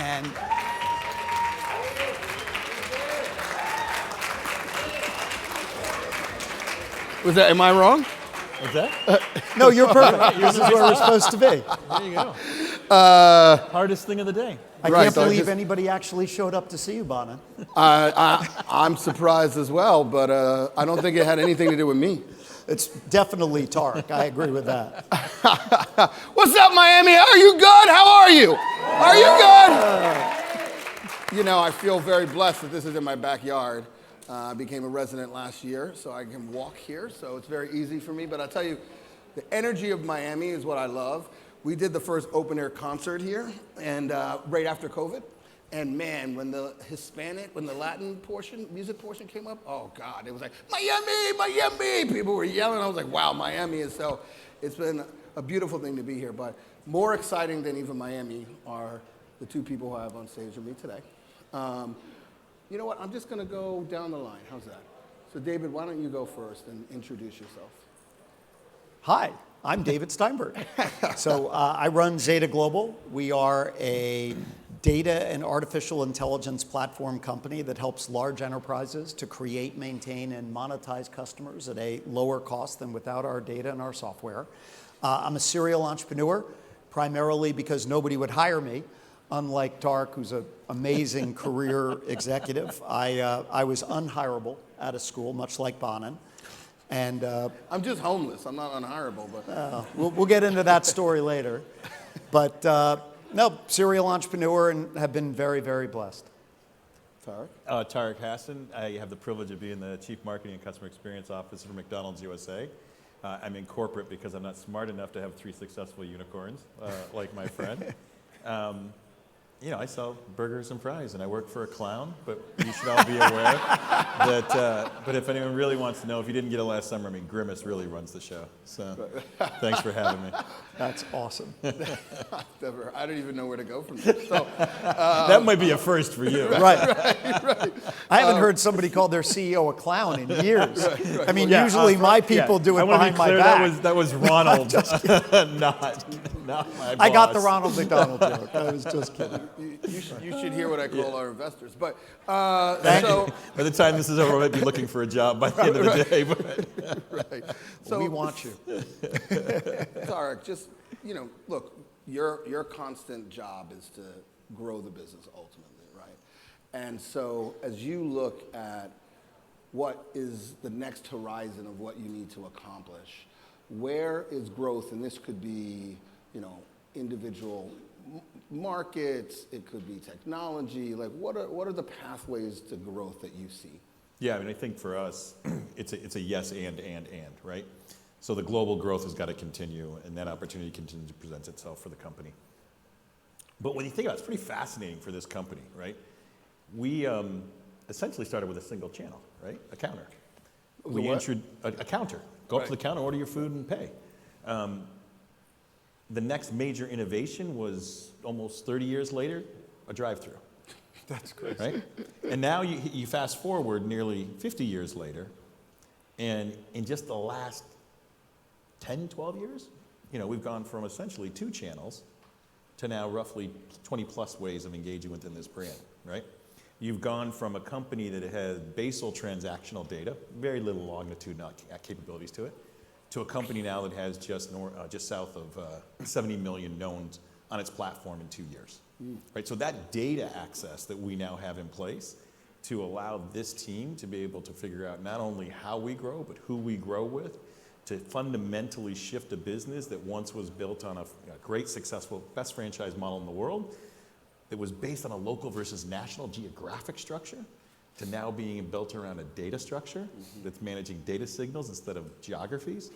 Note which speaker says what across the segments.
Speaker 1: And
Speaker 2: was that? Am I wrong?
Speaker 3: What's that?
Speaker 1: no, you're perfect. This is where we're supposed to be.
Speaker 3: There you go. Hardest thing of the day.
Speaker 1: I can't believe anybody actually showed up to see you, Bonin.
Speaker 2: I'm surprised as well, but I don't think it had anything to do with me.
Speaker 1: It's definitely Tariq. I agree with that.
Speaker 2: What's up, Miami? Are you good? How are you? Are you good? You know, I feel very blessed that this is in my backyard. I became a resident last year, so I can walk here, so it's very easy for me. But I'll tell you, the energy of Miami is what I love. We did the first open-air concert here, and right after COVID. And man, when the Latin music portion came up, oh God, it was like, Miami, Miami! People were yelling. I was like, wow, Miami is so, it's been a beautiful thing to be here. But more exciting than even Miami are the two people who I have on stage with me today. You know what, I'm just gonna go down the line, how's that? So David, why don't you go first and introduce yourself?
Speaker 1: Hi, I'm David Steinberg. So I run Zeta Global. We are a data and artificial intelligence platform company that helps large enterprises to create, maintain, and monetize customers at a lower cost than without our data and our software. I'm a serial entrepreneur, primarily because nobody would hire me. Unlike Tariq, who's an amazing career executive, I was unhireable out of school, much like Bonin. And
Speaker 2: I'm just homeless. I'm not unhireable, but
Speaker 1: we'll get into that story later. But no, serial entrepreneur and have been very, very blessed.
Speaker 2: Tariq?
Speaker 3: Tariq Hassan. I have the privilege of being the Chief Marketing and Customer Experience Officer for McDonald's USA. I'm in corporate because I'm not smart enough to have 3 successful unicorns like my friend. You know, I sell burgers and fries, and I work for a clown, but you should all be aware that, but if anyone really wants to know, if you didn't get it last summer, I mean, Grimace really runs the show. So thanks for having me.
Speaker 1: That's awesome.
Speaker 2: I don't even know where to go from there. So,
Speaker 3: that might be a first for you.
Speaker 1: Right. I haven't heard somebody call their CEO a clown in years. I mean, usually my people do it behind my back.
Speaker 3: That was Ronald, not my boss.
Speaker 1: I got the Ronald McDonald joke. I was just kidding.
Speaker 2: You should hear what I call our investors. But
Speaker 3: so by the time this is over, I might be looking for a job by the end of the day. But.
Speaker 2: Right.
Speaker 1: So we want you.
Speaker 2: Tariq, just, you know, look, your constant job is to grow the business ultimately, right? And so as you look at what is the next horizon of what you need to accomplish, where is growth? And this could be, you know, individual markets, it could be technology. Like, what are the pathways to growth that you see?
Speaker 3: Yeah, I mean, I think for us, it's a yes and, right? So the global growth has got to continue, and that opportunity continues to present itself for the company. But when you think about it, it's pretty fascinating for this company, right? We essentially started with a single channel, right? A counter. A counter. Go up to the counter, order your food, and pay. The next major innovation was almost 30 years later, a drive-through.
Speaker 1: That's crazy.
Speaker 3: Right? And now you fast forward nearly 50 years later, and in just the last 10, 12 years, you know, we've gone from essentially 2 channels to now roughly 20 plus ways of engaging within this brand, right? You've gone from a company that had basal transactional data, very little longitudinal capabilities to it, to a company now that has just south of 70 million knowns on its platform in 2 years. Right? So that data access that we now have in place to allow this team to be able to figure out not only how we grow, but who we grow with, to fundamentally shift a business that once was built on a great, successful, best franchise model in the world, that was based on a local versus national geographic structure, to now being built around a data structure that's managing data signals instead of geographies.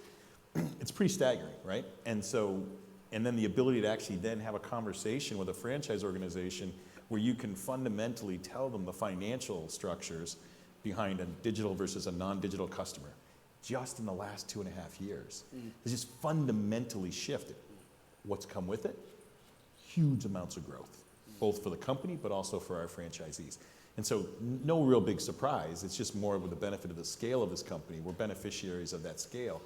Speaker 3: It's pretty staggering, right? And then the ability to actually then have a conversation with a franchise organization where you can fundamentally tell them the financial structures behind a digital versus a non-digital customer. Just in the last 2.5 years, it's just fundamentally shifted. What's come with it? Huge amounts of growth, both for the company, but also for our franchisees. And so no real big surprise. It's just more with the benefit of the scale of this company. We're beneficiaries of that scale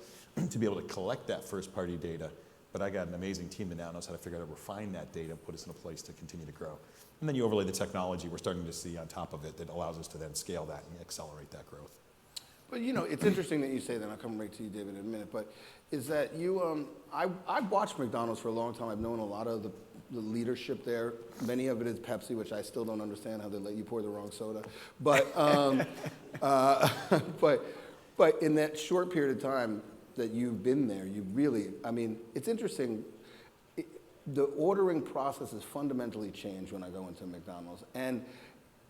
Speaker 3: to be able to collect that first party data. But I got an amazing team that now knows how to figure out how to refine that data and put us in a place to continue to grow. And then you overlay the technology we're starting to see on top of it that allows us to then scale that and accelerate that growth.
Speaker 2: But you know, it's interesting that you say that, and I'll come right to you, David, in a minute, but is that you, I've watched McDonald's for a long time. I've known a lot of the leadership there. Many of it is Pepsi, which I still don't understand how they let you pour the wrong soda. But, but in that short period of time that you've been there, you really, I mean, it's interesting. The ordering process has fundamentally changed when I go into McDonald's, and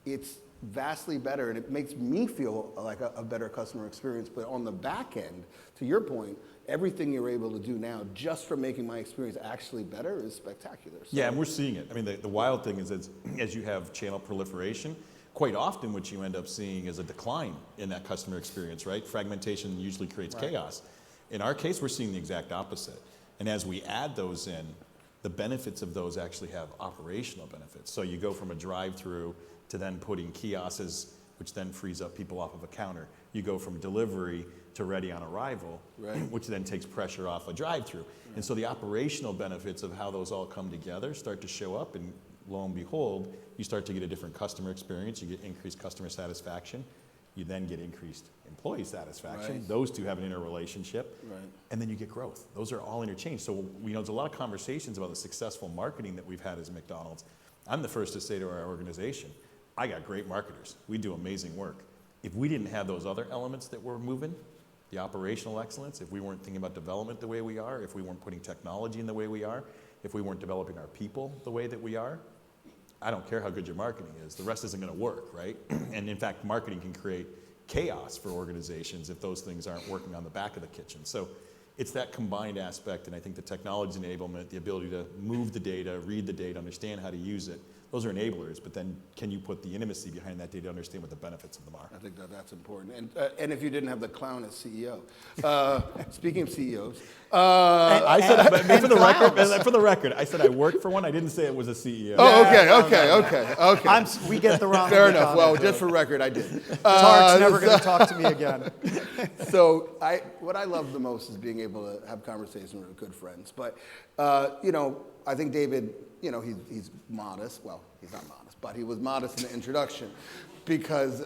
Speaker 2: it's vastly better, and it makes me feel like a better customer experience. But on the back end, to your point, everything you're able to do now just for making my experience actually better is spectacular. So,
Speaker 3: Yeah, and we're seeing it. I mean, the wild thing is as you have channel proliferation, quite often what you end up seeing is a decline in that customer experience, right? Fragmentation usually creates chaos. In our case, we're seeing the exact opposite. And as we add those in, the benefits of those actually have operational benefits. So you go from a drive-through to then putting kiosks, which then frees up people off of a counter. You go from delivery to ready on arrival, which then takes pressure off a drive-through. And so the operational benefits of how those all come together start to show up, and lo and behold, you start to get a different customer experience, you get increased customer satisfaction, you then get increased employee satisfaction.
Speaker 2: Right.
Speaker 3: Those two have an interrelationship,
Speaker 2: Right.
Speaker 3: and then you get growth. Those are all interchanged. So there's a lot of conversations about the successful marketing that we've had as McDonald's. I'm the first to say to our organization, I got great marketers. We do amazing work. If we didn't have those other elements that we're moving, the operational excellence, if we weren't thinking about development the way we are, if we weren't putting technology in the way we are, if we weren't developing our people the way that we are, I don't care how good your marketing is, the rest isn't going to work, right? And in fact, marketing can create chaos for organizations if those things aren't working on the back of the kitchen. So it's that combined aspect, and I think the technology enablement, the ability to move the data, read the data, understand how to use it, those are enablers, but then can you put the intimacy behind that data to understand what the benefits of them are?
Speaker 2: I think that's important. And if you didn't have the clown as CEO. Speaking of CEOs.
Speaker 3: I said, but for the record, I said I worked for one. I didn't say it was a CEO.
Speaker 2: Oh, okay.
Speaker 1: We get the wrong.
Speaker 2: Fair enough. Well, just for record, I did.
Speaker 1: Tariq's never going to talk to me again.
Speaker 2: So what I love the most is being able to have conversations with good friends. But, you know, I think David, you know, he's modest. Well, he's not modest, but he was modest in the introduction because,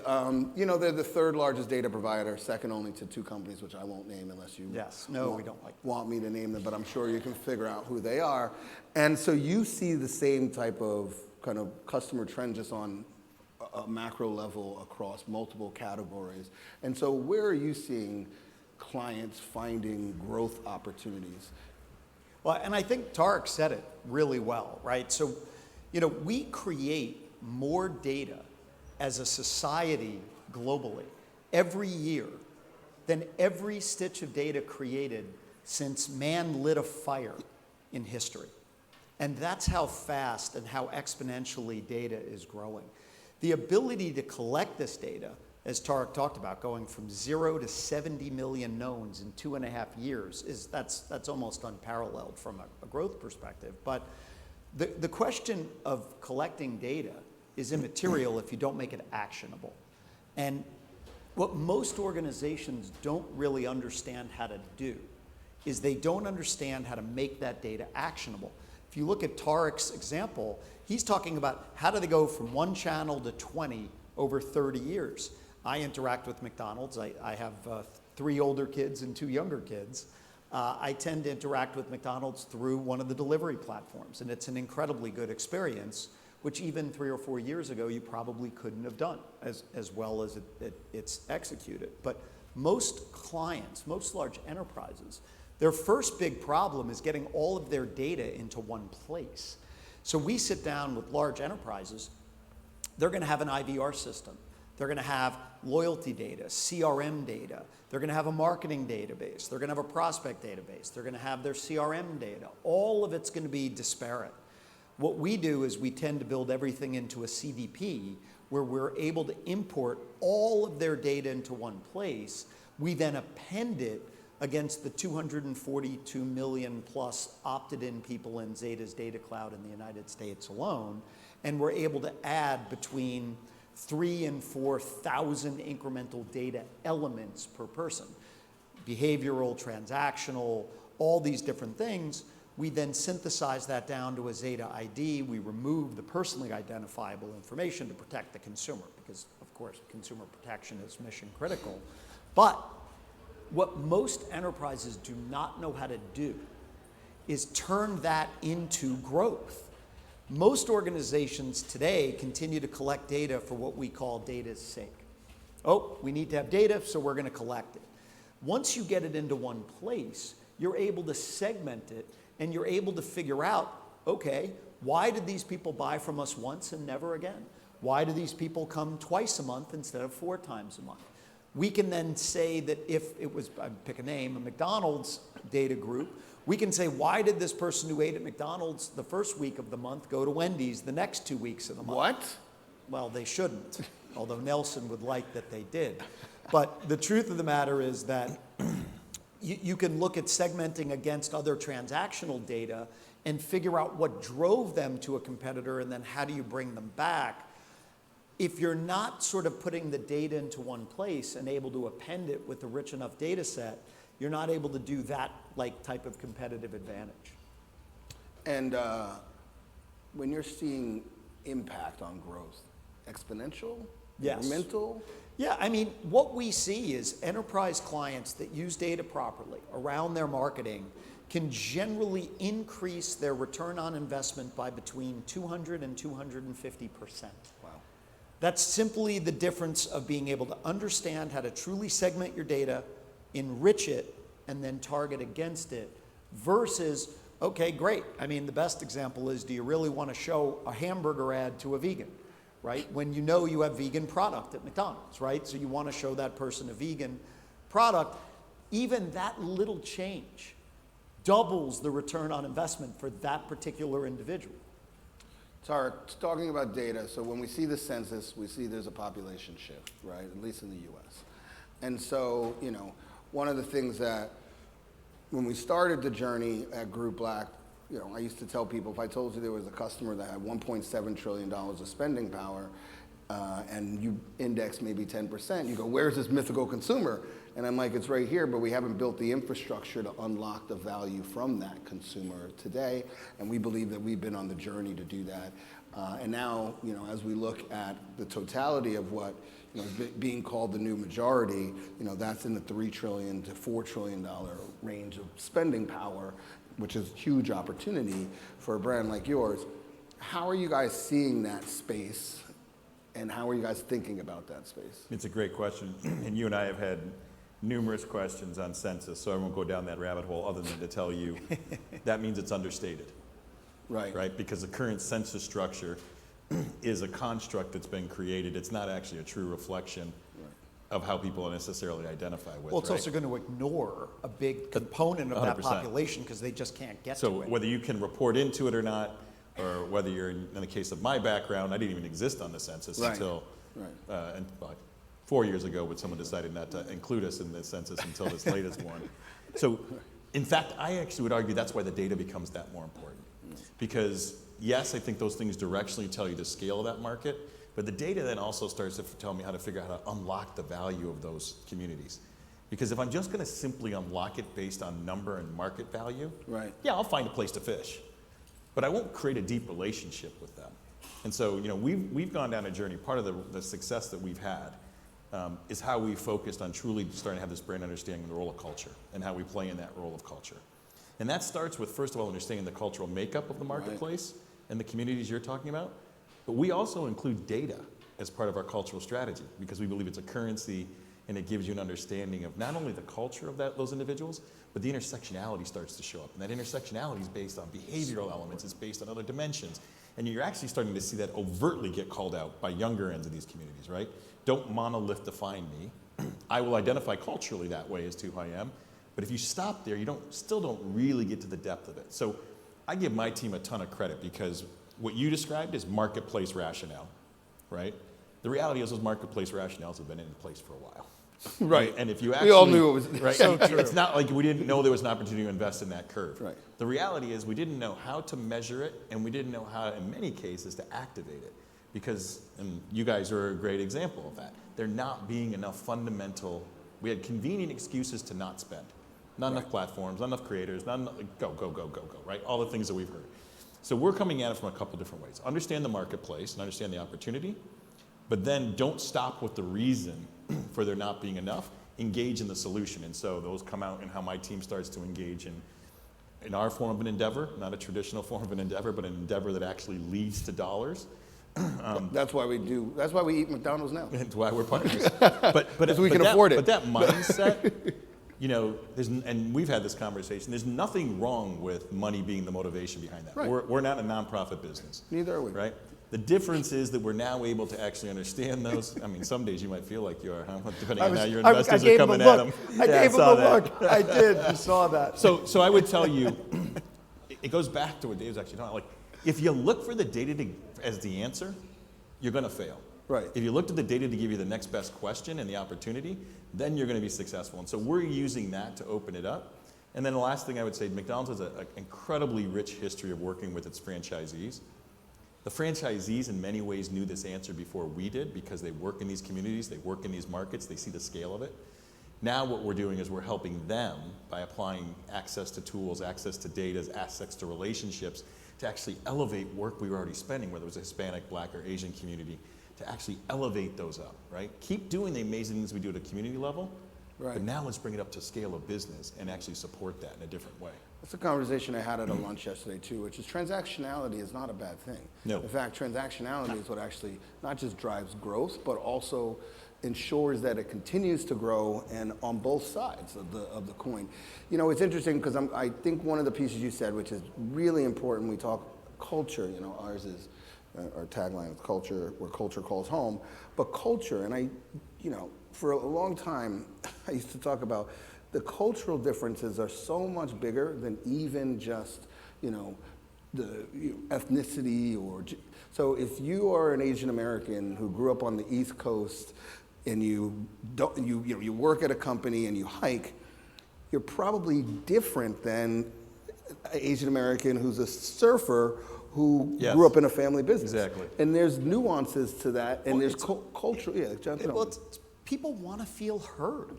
Speaker 2: you know, they're the third largest data provider, second only to two companies, which I won't name unless you
Speaker 1: we don't like
Speaker 2: want me to name them, but I'm sure you can figure out who they are. And so you see the same type of kind of customer trend just on a macro level across multiple categories. And so where are you seeing clients finding growth opportunities?
Speaker 1: Well, and I think Tariq said it really well, right? So, you know, we create more data as a society globally every year than every stitch of data created since man lit a fire in history. And that's how fast and how exponentially data is growing. The ability to collect this data, as Tariq talked about, going from 0 to 70 million knowns in 2.5 years, that's almost unparalleled from a growth perspective. But the question of collecting data is immaterial if you don't make it actionable. And what most organizations don't really understand how to do is they don't understand how to make that data actionable. If you look at Tariq's example, he's talking about how do they go from one channel to 20 over 30 years. I interact with McDonald's. I have 3 older kids and 2 younger kids. I tend to interact with McDonald's through one of the delivery platforms, and it's an incredibly good experience, which even 3 or 4 years ago you probably couldn't have done as well as it's executed. But most clients, most large enterprises, their first big problem is getting all of their data into one place. So we sit down with large enterprises, they're going to have an IVR system. They're going to have loyalty data, CRM data. They're going to have a marketing database. They're going to have a prospect database. They're going to have their CRM data. All of it's going to be disparate. What we do is we tend to build everything into a CDP where we're able to import all of their data into one place. We then append it against the 242 million plus opted-in people in Zeta's data cloud in the United States alone, and we're able to add between 3,000 and 4,000 incremental data elements per person. Behavioral, transactional, all these different things, We then synthesize that down to a Zeta ID. We remove the personally identifiable information to protect the consumer because, of course, consumer protection is mission critical. But what most enterprises do not know how to do is turn that into growth. Most organizations today continue to collect data for what we call data's sake. Oh, we need to have data, so we're going to collect it. Once you get it into one place, you're able to segment it, and you're able to figure out, okay, why did these people buy from us once and never again? Why do these people come twice a month instead of 4 times a month? We can then say that if it was, I'd pick a name, a McDonald's data group, we can say, why did this person who ate at McDonald's the first week of the month go to Wendy's the next 2 weeks of the month?
Speaker 2: What?
Speaker 1: Well, they shouldn't, although Nelson would like that they did. But the truth of the matter is that you can look at segmenting against other transactional data and figure out what drove them to a competitor and then how do you bring them back. If you're not sort of putting the data into one place and able to append it with a rich enough data set, you're not able to do that type of competitive advantage.
Speaker 2: And when you're seeing impact on growth, exponential,
Speaker 1: Yes.
Speaker 2: incremental?
Speaker 1: Yeah, I mean, what we see is enterprise clients that use data properly around their marketing can generally increase their return on investment by between 200 and 250%.
Speaker 2: Wow.
Speaker 1: That's simply the difference of being able to understand how to truly segment your data, enrich it, and then target against it versus, okay, great. I mean, the best example is, do you really want to show a hamburger ad to a vegan? Right? When you know you have vegan product at McDonald's, right? So you want to show that person a vegan product. Even that little change doubles the return on investment for that particular individual.
Speaker 2: Tariq, talking about data, so when we see the census, we see there's a population shift, right? At least in the US. And so, you know, one of the things that when we started the journey at Group Black, you know, I used to tell people, if I told you there was a customer that had $1.7 trillion of spending power and you index maybe 10%, you go, where's this mythical consumer? And I'm like, it's right here, but we haven't built the infrastructure to unlock the value from that consumer today. And we believe that we've been on the journey to do that. And now, you know, as we look at the totality of what, you know, being called the new majority, you know, that's in the $3 trillion to $4 trillion range of spending power, which is a huge opportunity for a brand like yours. How are you guys seeing that space, and how are you guys thinking about that space?
Speaker 3: It's a great question, and you and I have had numerous questions on census, so I won't go down that rabbit hole other than to tell you that means it's understated.
Speaker 2: Right.
Speaker 3: Right? Because the current census structure is a construct that's been created. It's not actually a true reflection of how people necessarily identify with.
Speaker 1: Well, it's
Speaker 3: right?
Speaker 1: also going to ignore a big component of that
Speaker 3: 100%.
Speaker 1: population because they just can't get
Speaker 3: So
Speaker 1: to it.
Speaker 3: whether you can report into it or not, or whether you're, in the case of my background, I didn't even exist on the census
Speaker 2: Right.
Speaker 3: until about 4 years ago when someone decided not to include us in the census until this latest one. So in fact, I actually would argue that's why the data becomes that more important. Because yes, I think those things directionally tell you the scale of that market, but the data then also starts to tell me how to figure out how to unlock the value of those communities. Because if I'm just going to simply unlock it based on number and market value,
Speaker 2: Right.
Speaker 3: yeah, I'll find a place to fish, but I won't create a deep relationship with them. And so, you know, we've gone down a journey. Part of the success that we've had is how we focused on truly starting to have this brand understanding of the role of culture and how we play in that role of culture. And that starts with, first of all, understanding the cultural makeup of the marketplace and the communities you're talking about. But we also include data as part of our cultural strategy because we believe it's a currency and it gives you an understanding of not only the culture of those individuals, but the intersectionality starts to show up. And that intersectionality is based on behavioral elements, it's based on other dimensions. And you're actually starting to see that overtly get called out by younger ends of these communities, right? Don't monolith define me. I will identify culturally that way as to who I am. But if you stop there, you still don't really get to the depth of it. So I give my team a ton of credit because what you described is marketplace rationale, right? The reality is those marketplace rationales have been in place for a while.
Speaker 2: Right.
Speaker 3: And if you actually,
Speaker 2: we all knew it was
Speaker 3: right,
Speaker 2: so true.
Speaker 3: It's not like we didn't know there was an opportunity to invest in that curve.
Speaker 2: Right.
Speaker 3: The reality is we didn't know how to measure it, and we didn't know how, in many cases, to activate it. Because, and you guys are a great example of that, there not being enough fundamental, we had convenient excuses to not spend. Not enough platforms, not enough creators, not enough, go, right? All the things that we've heard. So we're coming at it from a couple different ways. Understand the marketplace and understand the opportunity, but then don't stop with the reason for there not being enough. Engage in the solution. And so those come out in how my team starts to engage in our form of an endeavor, not a traditional form of an endeavor, but an endeavor that actually leads to dollars.
Speaker 2: That's why we eat McDonald's now.
Speaker 3: That's why we're partners. But
Speaker 2: we can afford it.
Speaker 3: But that mindset, you know, and we've had this conversation, there's nothing wrong with money being the motivation behind that.
Speaker 2: Right.
Speaker 3: We're not a nonprofit business.
Speaker 2: Neither are we.
Speaker 3: Right? The difference is that we're now able to actually understand those. I mean, some days you might feel like you are, huh? Depending on how your investors are coming at them.
Speaker 1: I gave him a look. I did. You saw that.
Speaker 3: So I would tell you, it goes back to what Dave's actually talking about. Like, if you look for the data as the answer, you're going to fail.
Speaker 2: Right.
Speaker 3: If you looked at the data to give you the next best question and the opportunity, then you're going to be successful. And so we're using that to open it up. And then the last thing I would say, McDonald's has an incredibly rich history of working with its franchisees. The franchisees in many ways knew this answer before we did because they work in these communities, they work in these markets, they see the scale of it. Now what we're doing is we're helping them by applying access to tools, access to data, access to relationships to actually elevate work we were already spending, whether it was a Hispanic, Black, or Asian community, to actually elevate those up, right? Keep doing the amazing things we do at a community level,
Speaker 2: Right.
Speaker 3: but now let's bring it up to scale of business and actually support that in a different way.
Speaker 2: That's a conversation I had at a lunch yesterday too, which is transactionality is not a bad thing.
Speaker 3: No.
Speaker 2: In fact, transactionality is what actually not just drives growth, but also ensures that it continues to grow and on both sides of the coin. You know, it's interesting because I think one of the pieces you said, which is really important, we talk culture, you know, ours is, our tagline is culture, where culture calls home, but culture, and you know, for a long time, I used to talk about the cultural differences are so much bigger than even just, you know, the ethnicity or, so if you are an Asian American who grew up on the East Coast and you work at a company and you hike, you're probably different than an Asian American who's a surfer who
Speaker 3: Yes.
Speaker 2: grew up in a family business.
Speaker 3: Exactly.
Speaker 2: And there's nuances to that, and
Speaker 1: Well,
Speaker 2: there's culture. Yeah, John.
Speaker 1: Well, people want to feel heard.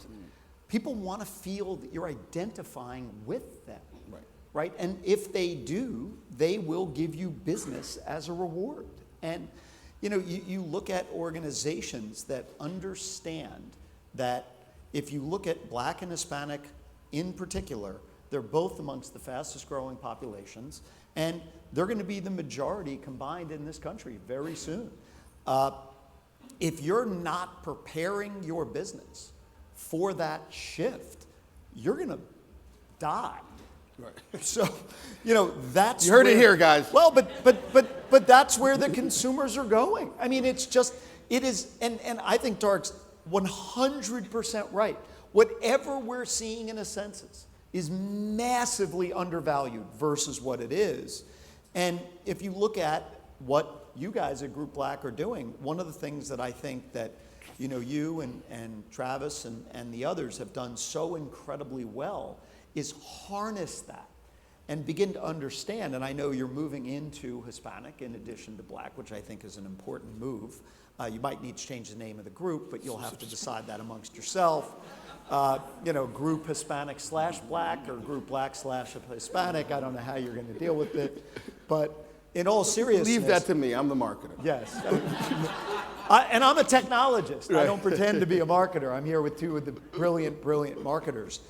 Speaker 1: People want to feel that you're identifying with them.
Speaker 2: Right.
Speaker 1: Right? And if they do, they will give you business as a reward. And you know, you look at organizations that understand that if you look at Black and Hispanic in particular, they're both amongst the fastest growing populations, and they're going to be the majority combined in this country very soon. If you're not preparing your business for that shift, you're going to die.
Speaker 2: Right.
Speaker 1: So, you know, that's
Speaker 2: You heard it here, guys.
Speaker 1: Well, but that's where the consumers are going. I mean, it is, and I think Tariq's 100% right. Whatever we're seeing in a census is massively undervalued versus what it is. And if you look at what you guys at Group Black are doing, one of the things that I think that, you know, you and Travis and the others have done so incredibly well is harness that and begin to understand. And I know you're moving into Hispanic in addition to Black, which I think is an important move. You might need to change the name of the group, but you'll have to decide that amongst yourself. You know, Group Hispanic / Black or Group Black / Hispanic. I don't know how you're going to deal with it. But in all seriousness.
Speaker 2: Leave that to me. I'm the marketer.
Speaker 1: Yes. And I'm a technologist.
Speaker 2: Right.
Speaker 1: I don't pretend to be a marketer. I'm here with two of the brilliant marketers.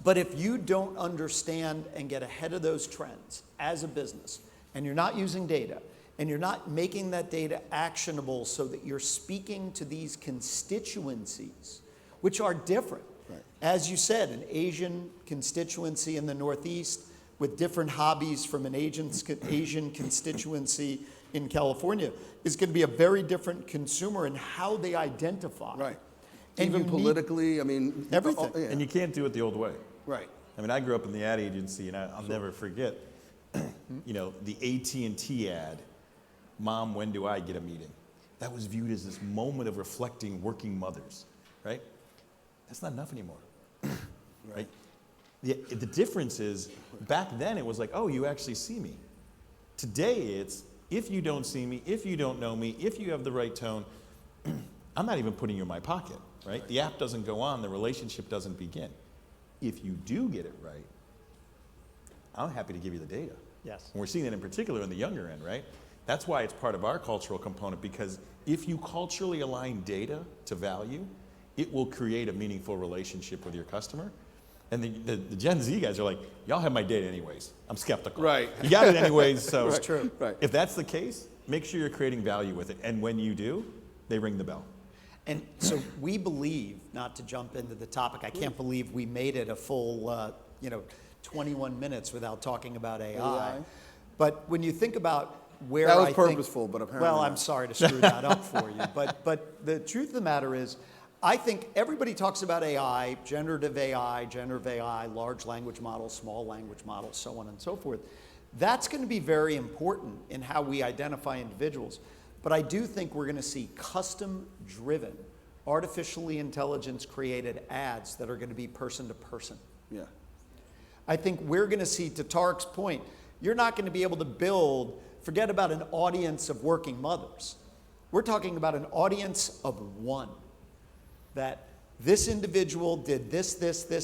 Speaker 1: But if you don't understand and get ahead of those trends as a business, and you're not using data, and you're not making that data actionable so that you're speaking to these constituencies, which are different.
Speaker 2: Right.
Speaker 1: As you said, an Asian constituency in the Northeast with different hobbies from an Asian constituency in California is going to be a very different consumer in how they identify.
Speaker 2: Right.
Speaker 1: And
Speaker 2: Even
Speaker 1: you need
Speaker 2: politically, I mean.
Speaker 1: everything.
Speaker 2: Yeah.
Speaker 3: And you can't do it the old way.
Speaker 2: Right.
Speaker 3: I mean, I grew up in the ad agency, and I'll never forget, you know, the AT&T ad, "Mom, when do I get a meeting?" That was viewed as this moment of reflecting working mothers, right? That's not enough anymore, right? The difference is, back then it was like, oh, you actually see me. Today it's, if you don't see me, if you don't know me, if you have the right tone, I'm not even putting you in my pocket, right? The app doesn't go on, the relationship doesn't begin. if you do get it right, I'm happy to give you the data.
Speaker 1: Yes.
Speaker 3: And we're seeing that in particular in the younger end, right? That's why it's part of our cultural component, because if you culturally align data to value, it will create a meaningful relationship with your customer. And the Gen Z guys are like, y'all have my data anyways. I'm skeptical.
Speaker 2: Right.
Speaker 3: You got it anyways, so
Speaker 1: It's true.
Speaker 2: Right.
Speaker 3: if that's the case, make sure you're creating value with it. And when you do, they ring the bell.
Speaker 1: And so we believe, not to jump into the topic, I can't believe we made it a full, 21 minutes without talking about AI.
Speaker 2: AI.
Speaker 1: But when you think about where
Speaker 2: That was
Speaker 1: I
Speaker 2: purposeful,
Speaker 1: think,
Speaker 2: but apparently
Speaker 1: well,
Speaker 2: not.
Speaker 1: I'm sorry to screw that up for you. But the truth of the matter is, I think everybody talks about AI, generative AI, large language models, small language models, so on and so forth. That's going to be very important in how we identify individuals. But I do think we're going to see custom-driven, artificially intelligence-created ads that are going to be person-to-person.
Speaker 2: Yeah.
Speaker 1: I think we're going to see, to Tariq's point, you're not going to be able to build, forget about an audience of working mothers. We're talking about an audience of one. That this individual did this,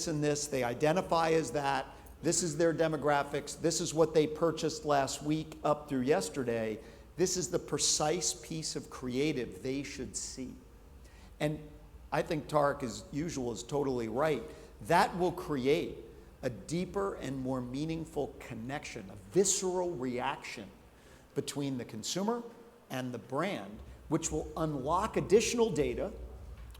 Speaker 1: and this, they identify as that, this is their demographics, this is what they purchased last week up through yesterday, this is the precise piece of creative they should see. And I think Tariq, as usual, is totally right. That will create a deeper and more meaningful connection, a visceral reaction between the consumer and the brand, which will unlock additional data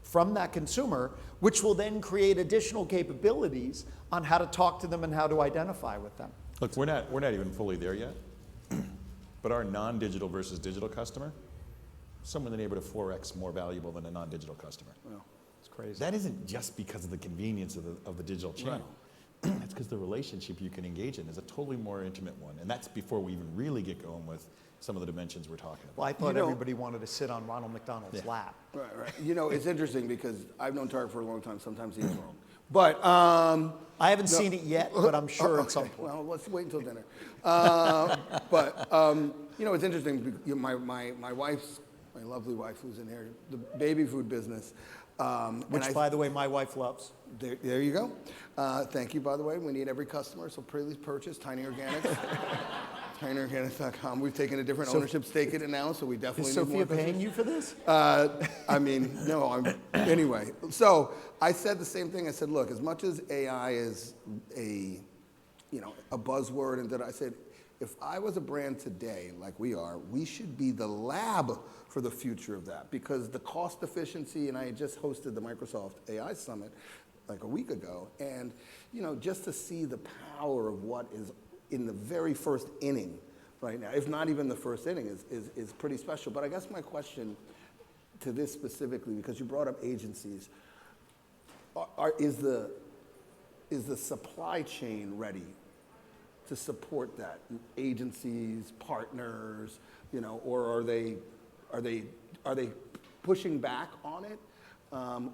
Speaker 1: from that consumer, which will then create additional capabilities on how to talk to them and how to identify with them.
Speaker 3: Look, we're not even fully there yet, but our non-digital versus digital customer, somewhere in the neighborhood of 4x more valuable than a non-digital customer.
Speaker 2: Well,
Speaker 1: It's crazy.
Speaker 3: That isn't just because of the convenience of the digital channel. That's because the relationship you can engage in is a totally more intimate one. And that's before we even really get going with some of the dimensions we're talking about.
Speaker 1: Well, I thought
Speaker 2: You know-
Speaker 1: everybody wanted to sit on Ronald McDonald's lap.
Speaker 2: right. It's interesting because I've known Tariq for a long time. Sometimes he's wrong. But
Speaker 1: I haven't seen it yet, but I'm sure at some
Speaker 2: okay.
Speaker 1: point.
Speaker 2: Well, let's wait until dinner. It's interesting. My wife's, my lovely wife who's in here, the baby food business.
Speaker 1: Which, by the way, my wife loves.
Speaker 2: There you go. Thank you, by the way. We need every customer, so please purchase Tiny Organics. TinyOrganics.com. We've taken a different ownership stake in it now, so we definitely
Speaker 1: Is
Speaker 2: need
Speaker 1: Sophia
Speaker 2: more business.
Speaker 1: paying you for this?
Speaker 2: No, anyway. So I said the same thing. I said, look, as much as AI is a buzzword, and that I said, if I was a brand today, like we are, we should be the lab for the future of that, because the cost efficiency, and I had just hosted the Microsoft AI Summit like a week ago, and just to see the power of what is in the very first inning right now, if not even the first inning, is pretty special. But I guess my question to this specifically, because you brought up agencies, is the supply chain ready to support that? Agencies, partners, or are they pushing back on it,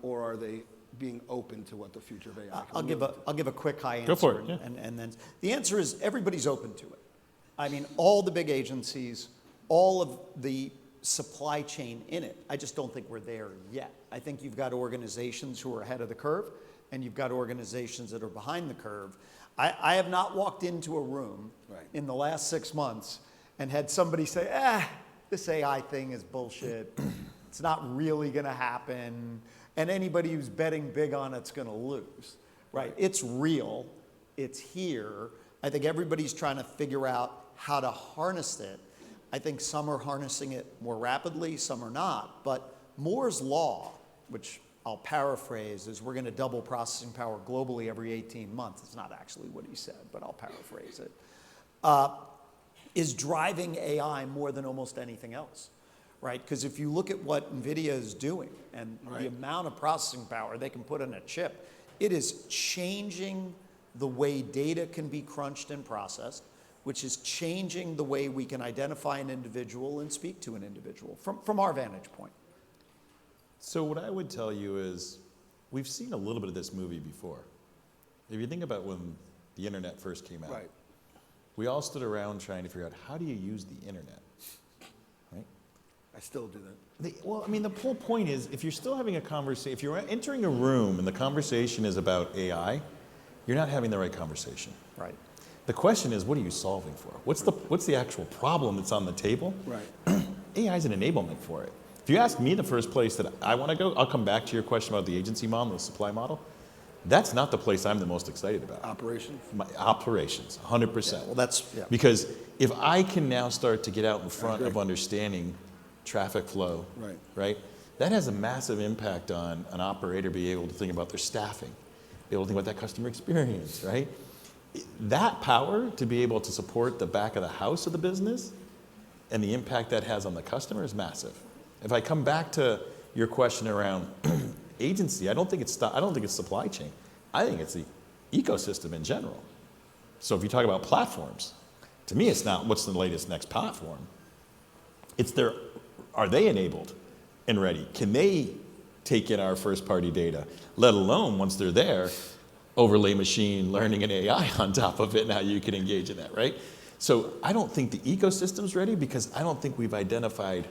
Speaker 2: or are they being open to what the future of AI can do?
Speaker 1: I'll give a quick high answer.
Speaker 3: Go for it, yeah.
Speaker 1: And then the answer is everybody's open to it. I mean, all the big agencies, all of the supply chain in it. I just don't think we're there yet. I think you've got organizations who are ahead of the curve, and you've got organizations that are behind the curve. I have not walked into a room in the last 6 months and had somebody say, this AI thing is bullshit. It's not really going to happen. And anybody who's betting big on it's going to lose, right? It's real. It's here. I think everybody's trying to figure out how to harness it. I think some are harnessing it more rapidly, some are not. But Moore's law, which I'll paraphrase, is we're going to double processing power globally every 18 months. It's not actually what he said, but I'll paraphrase it. Is driving AI more than almost anything else, right? Because if you look at what NVIDIA is doing and the amount of processing power they can put in a chip, it is changing the way data can be crunched and processed, which is changing the way we can identify an individual and speak to an individual from our vantage point.
Speaker 3: So what I would tell you is, we've seen a little bit of this movie before. If you think about when the internet first came out, we all stood around trying to figure out, how do you use the internet, right?
Speaker 2: I still do that.
Speaker 3: The whole point is, if you're still having a conversation, if you're entering a room and the conversation is about AI, you're not having the right conversation.
Speaker 1: Right.
Speaker 3: The question is, what are you solving for? What's the actual problem that's on the table?
Speaker 2: Right.
Speaker 3: AI is an enablement for it. If you ask me the first place that I want to go, I'll come back to your question about the agency model, the supply model. That's not the place I'm the most excited about.
Speaker 2: Operations.
Speaker 3: My operations, 100%.
Speaker 1: Well, that's, yeah.
Speaker 3: Because if I can now start to get out in front of understanding traffic flow, right, that has a massive impact on an operator being able to think about their staffing, be able to think about that customer experience, right? That power to be able to support the back of the house of the business and the impact that has on the customer is massive. If I come back to your question around agency, I don't think it's supply chain. I think it's the ecosystem in general. So if you talk about platforms, to me, it's not what's the latest next platform. It's are they enabled and ready? Can they take in our first party data, let alone once they're there, overlay machine learning and AI on top of it and how you can engage in that, right? So I don't think the ecosystem's ready because I don't think we've identified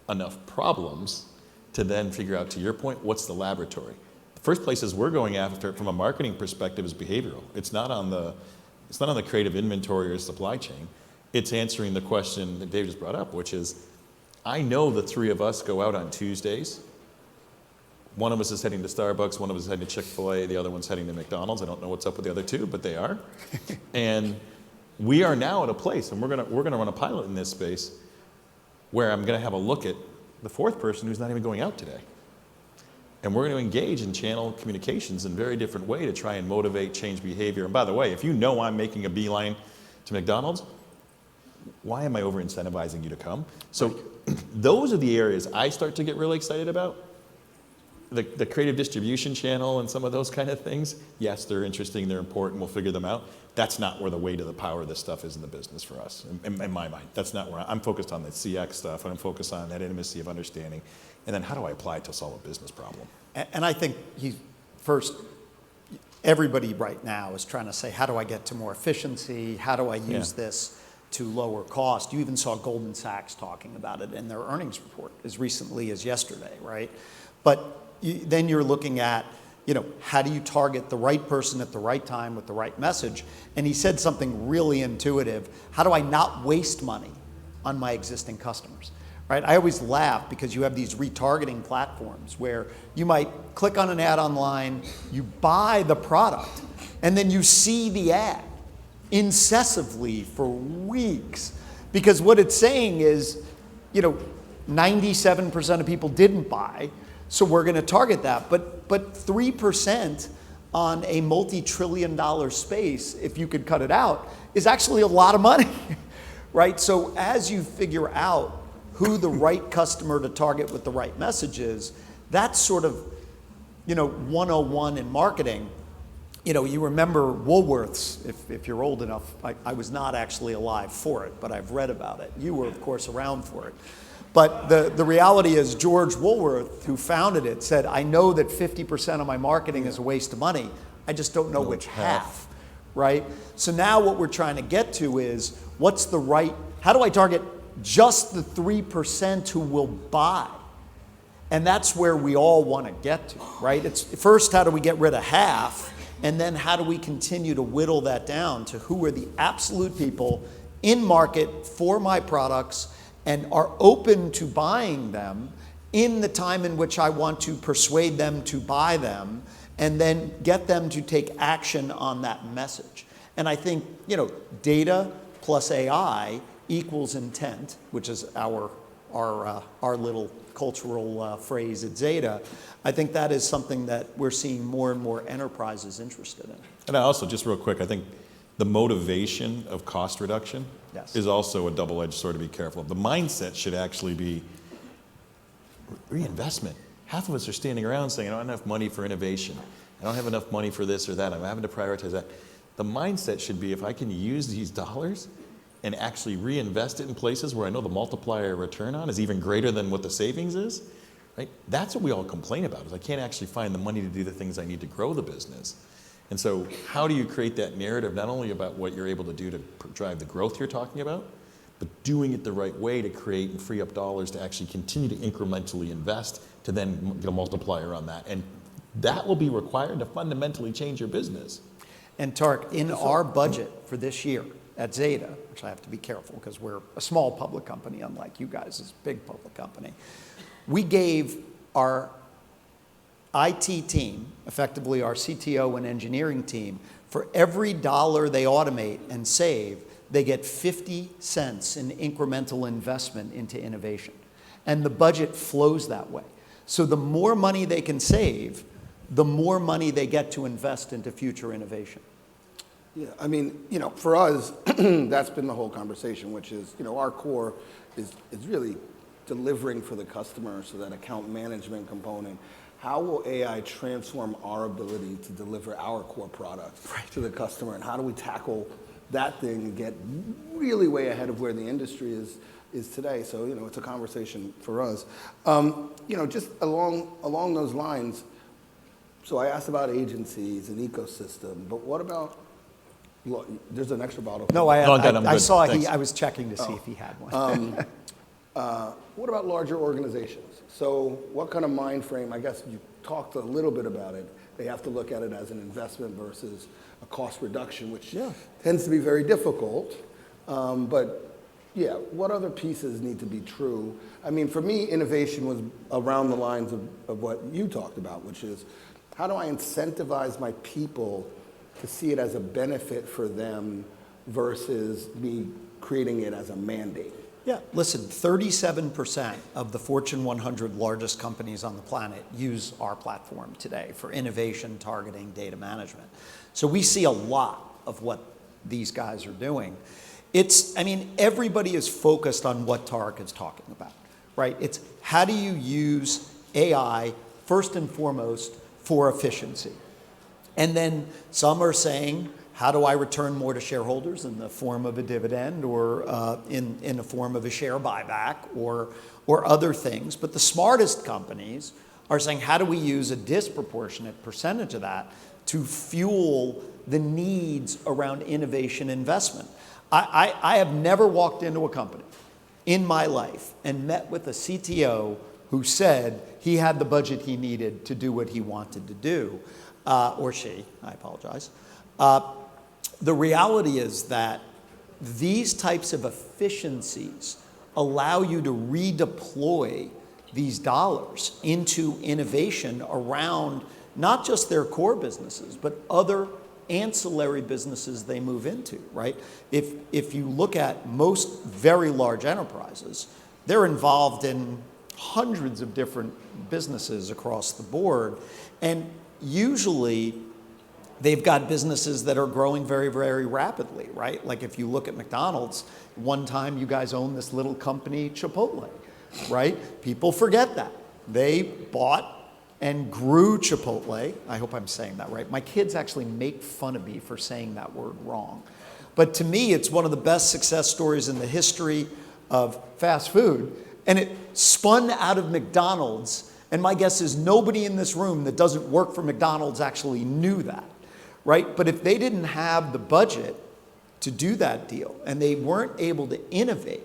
Speaker 3: enough problems to then figure out, to your point, what's the laboratory? The first places we're going after from a marketing perspective is behavioral. It's not on the creative inventory or supply chain. It's answering the question that Dave just brought up, which is, I know the three of us go out on Tuesdays. One of us is heading to Starbucks, one of us is heading to Chick-fil-A, the other one's heading to McDonald's. I don't know what's up with the other two, but they are. And we are now at a place, and we're gonna run a pilot in this space, where I'm gonna have a look at the fourth person who's not even going out today. And we're gonna engage in channel communications in a very different way to try and motivate, change behavior. And by the way, if you know I'm making a beeline to McDonald's, why am I over incentivizing you to come? So those are the areas I start to get really excited about. The creative distribution channel and some of those kind of things, yes, they're interesting, they're important, we'll figure them out. That's not where the weight of the power of this stuff is in the business for us, in my mind. That's not where I'm focused on the CX stuff, and I'm focused on that intimacy of understanding. And then how do I apply it to solve a business problem?
Speaker 1: And I think first, everybody right now is trying to say, how do I get to more efficiency? How do I use this to lower cost? You even saw Goldman Sachs talking about it in their earnings report as recently as yesterday, right? But then you're looking at, how do you target the right person at the right time with the right message? And he said something really intuitive. How do I not waste money on my existing customers, right? I always laugh because you have these retargeting platforms where you might click on an ad online, you buy the product, and then you see the ad incessantly for weeks. Because what it's saying is, 97% of people didn't buy, so we're going to target that. But 3% on a multi-trillion-dollar space, if you could cut it out, is actually a lot of money, right? So as you figure out who the right customer to target with the right message is, that's sort of, 101 in marketing. You remember Woolworths, if you're old enough. I was not actually alive for it, but I've read about it. You were, of course, around for it. But the reality is George Woolworth, who founded it, said, I know that 50% of my marketing is a waste of money. I just don't know which half, right? So now what we're trying to get to is, how do I target just the 3% who will buy? And that's where we all want to get to, right? It's first, how do we get rid of half? And then how do we continue to whittle that down to who are the absolute people in market for my products and are open to buying them in the time in which I want to persuade them to buy them, and then get them to take action on that message. And I think, data plus AI equals intent, which is our little cultural phrase at Zeta. I think that is something that we're seeing more and more enterprises interested in.
Speaker 3: And I also, just real quick, I think the motivation of cost reduction is also a double-edged sword to be careful of. The mindset should actually be reinvestment. Half of us are standing around saying, I don't have enough money for innovation. I don't have enough money for this or that. I'm having to prioritize that. The mindset should be, if I can use these dollars and actually reinvest it in places where I know the multiplier return on is even greater than what the savings is, right? That's what we all complain about, is I can't actually find the money to do the things I need to grow the business. And so how do you create that narrative, not only about what you're able to do to drive the growth you're talking about, but doing it the right way to create and free up dollars to actually continue to incrementally invest to then get a multiplier on that. And that will be required to fundamentally change your business.
Speaker 1: And Tariq, in our budget for this year at Zeta, which I have to be careful because we're a small public company, unlike you guys as a big public company, we gave our IT team, effectively our CTO and engineering team, for every dollar they automate and save, they get 50 cents in incremental investment into innovation. And the budget flows that way. So the more money they can save, the more money they get to invest into future innovation.
Speaker 2: Yeah, I mean, for us, that's been the whole conversation, which is, our core is really delivering for the customer, so that account management component. How will AI transform our ability to deliver our core product to the customer? And how do we tackle that thing and get really way ahead of where the industry is today? So, it's a conversation for us. Just along those lines, so I asked about agencies and ecosystem, but what about, there's an extra bottle.
Speaker 1: No,
Speaker 3: I'm
Speaker 1: I
Speaker 3: good.
Speaker 1: saw
Speaker 3: Thanks.
Speaker 1: I was checking to see if he had one.
Speaker 2: What about larger organizations? So what kind of mind frame, I guess you talked a little bit about it, they have to look at it as an investment versus a cost reduction, which tends to be very difficult. But yeah, what other pieces need to be true? I mean, for me, innovation was around the lines of what you talked about, which is, how do I incentivize my people to see it as a benefit for them versus me creating it as a mandate?
Speaker 1: Yeah, listen, 37% of the Fortune 100 largest companies on the planet use our platform today for innovation, targeting, data management. So we see a lot of what these guys are doing. Everybody is focused on what Tariq is talking about, right? It's how do you use AI first and foremost for efficiency? And then some are saying, how do I return more to shareholders in the form of a dividend or in the form of a share buyback or other things? But the smartest companies are saying, how do we use a disproportionate percentage of that to fuel the needs around innovation investment? I have never walked into a company in my life and met with a CTO who said he had the budget he needed to do what he wanted to do, or she, I apologize. The reality is that these types of efficiencies allow you to redeploy these dollars into innovation around not just their core businesses, but other ancillary businesses they move into, right? If you look at most very large enterprises, they're involved in hundreds of different businesses across the board, and usually they've got businesses that are growing very, very rapidly, right? Like if you look at McDonald's, one time you guys owned this little company, Chipotle, right? People forget that. They bought and grew Chipotle. I hope I'm saying that right. My kids actually make fun of me for saying that word wrong. But to me, it's one of the best success stories in the history of fast food. And it spun out of McDonald's. And my guess is nobody in this room that doesn't work for McDonald's actually knew that, right? But if they didn't have the budget to do that deal and they weren't able to innovate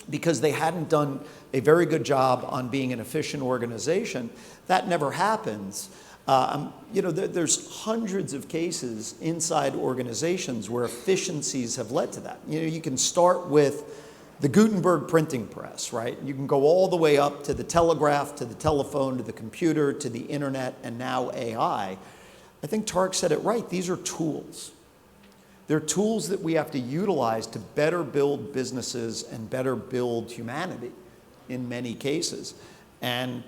Speaker 1: because they hadn't done a very good job on being an efficient organization, that never happens. There's hundreds of cases inside organizations where efficiencies have led to that. You can start with the Gutenberg printing press, right? You can go all the way up to the telegraph, to the telephone, to the computer, to the internet, and now AI. I think Tariq said it right. These are tools. They're tools that we have to utilize to better build businesses and better build humanity in many cases. And,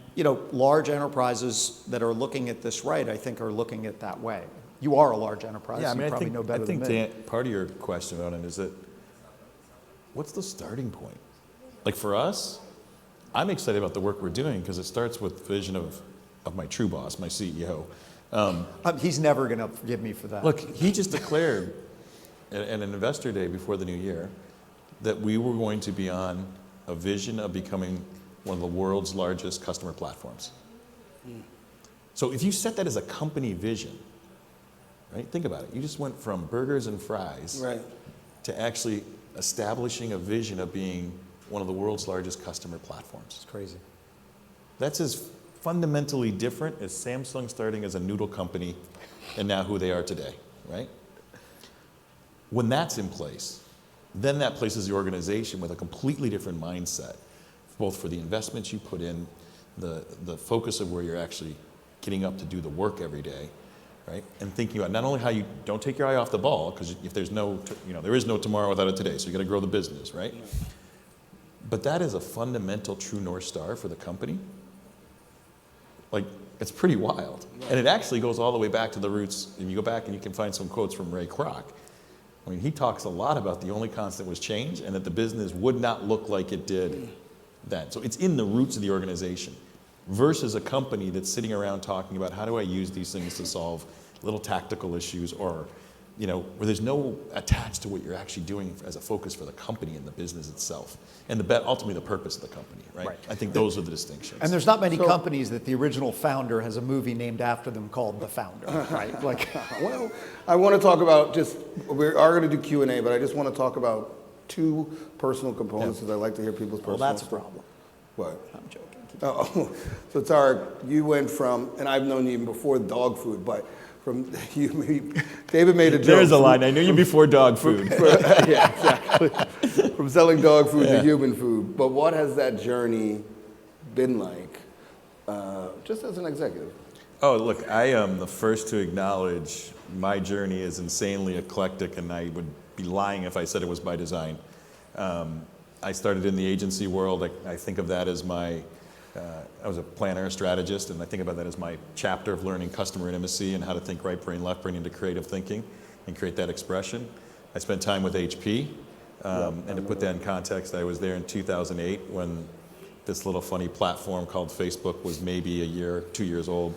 Speaker 1: large enterprises that are looking at this right, I think are looking at it that way. You are a large enterprise, you probably know better than me.
Speaker 3: I think part of your question about it is that, what's the starting point? Like for us, I'm excited about the work we're doing because it starts with the vision of my true boss, my CEO.
Speaker 1: He's never going to forgive me for that.
Speaker 3: Look, he just declared at an investor day before the new year that we were going to be on a vision of becoming one of the world's largest customer platforms. So if you set that as a company vision, right? Think about it. You just went from burgers and fries to actually establishing a vision of being one of the world's largest customer platforms.
Speaker 1: It's crazy.
Speaker 3: That's as fundamentally different as Samsung starting as a noodle company and now who they are today, right? When that's in place, then that places the organization with a completely different mindset, both for the investments you put in, the focus of where you're actually getting up to do the work every day, right? And thinking about not only how you don't take your eye off the ball, because if there's no, there is no tomorrow without a today, so you got to grow the business, right? But that is a fundamental true North Star for the company. Like, it's pretty wild. And it actually goes all the way back to the roots. And you go back and you can find some quotes from Ray Kroc. I mean, he talks a lot about the only constant was change and that the business would not look like it did then. So it's in the roots of the organization versus a company that's sitting around talking about how do I use these things to solve little tactical issues or, where there's no attached to what you're actually doing as a focus for the company and the business itself. And ultimately the purpose of the company, right? I think those are the distinctions.
Speaker 1: And there's not many companies that the original founder has a movie named after them called The Founder, right? Like,
Speaker 2: well, I want to talk about we are going to do Q&A, but I just want to talk about two personal components because I like to hear people's personal
Speaker 1: well, that's a
Speaker 2: story.
Speaker 1: problem.
Speaker 2: What?
Speaker 1: I'm joking.
Speaker 2: Oh, so Tariq, you went from, and I've known you even before dog food, but David made a joke.
Speaker 3: There's a line. I knew you before dog food.
Speaker 2: Yeah, exactly. From selling dog food to human food. But what has that journey been like, just as an executive?
Speaker 3: Oh, look, I am the first to acknowledge my journey is insanely eclectic, and I would be lying if I said it was by design. I started in the agency world. I think of that as I was a planner, a strategist, and I think about that as my chapter of learning customer intimacy and how to think right brain, left brain into creative thinking and create that expression. I spent time with HP, and to put that in context, I was there in 2008 when this little funny platform called Facebook was maybe 2 years old,